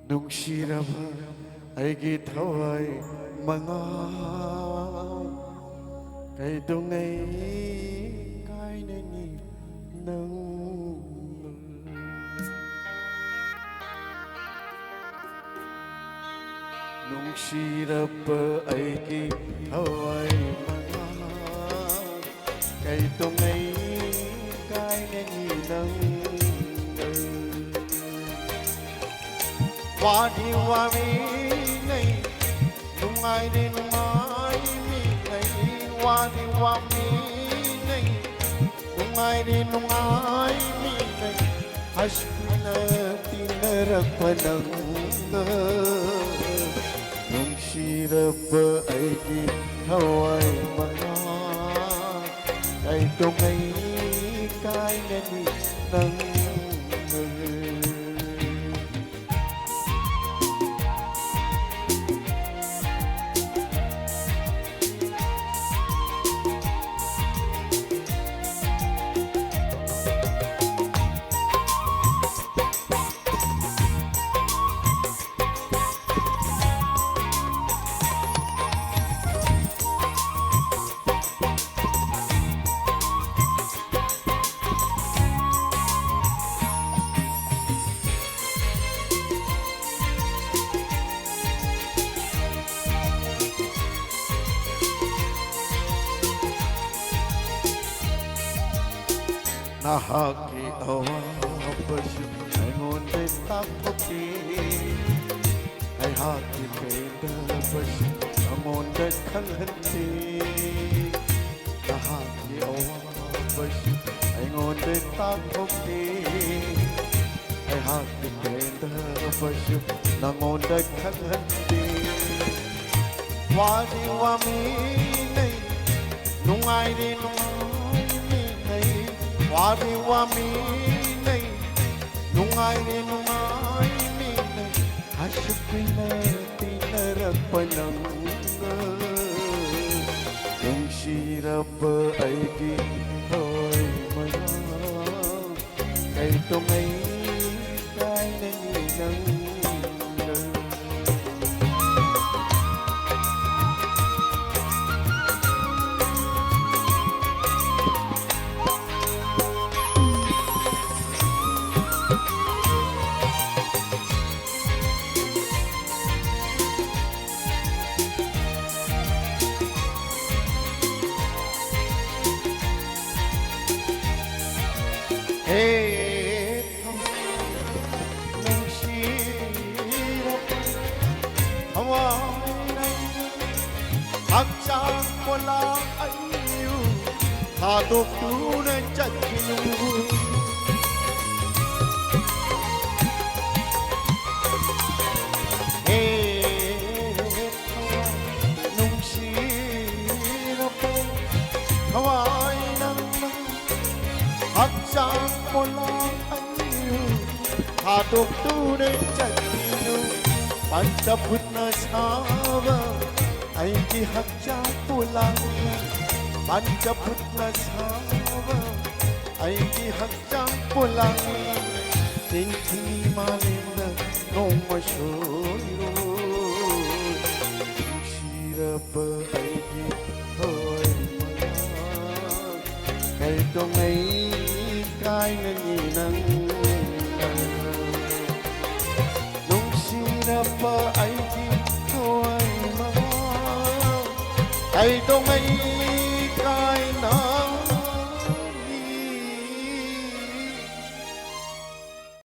ꯅꯨꯡꯁꯤꯔꯕ ꯑꯩꯒꯤ ꯊꯋꯥꯏ ꯃꯉꯥ ꯀꯩꯗꯧꯉꯩ ꯀꯥꯏꯅꯅꯤ ꯅꯪ ꯅꯨꯡꯁꯤꯔꯕ ꯑꯩꯒꯤ ꯊꯋꯥꯏ ꯃꯉꯥ ꯀꯩꯗꯧꯉꯩ ꯀꯥꯏꯅꯅꯤ ꯅꯪ Wani wami nay, nungay ni nungay mi nay. Wani wami nay, nungay ni nungay mi nay. Hashpina tinaragpanang nung sirapa ay di haway mga ay tungay kaya ni nang Nahaki awapasu aingonde takoki ai haki peda pasu amonde khalhanti Nahaki awapasu aingonde takoki ai haki peda pasu amonde khalhanti Wani wami nei nungai ni Wami wami nay, nungay ni nungay ni nay, hasupin na tinaragpanang Nung sirap ay di hoy manang, kay tungay kay naninang Hãy Pancaputna sawa aiki hakja pulang Pancaputna sawa aiki hakja pulang Tinti malina nong masyuro Sirapa aiki hoy malang Kay tongay kay naninang Napa ay di ko ay mga ay dong ay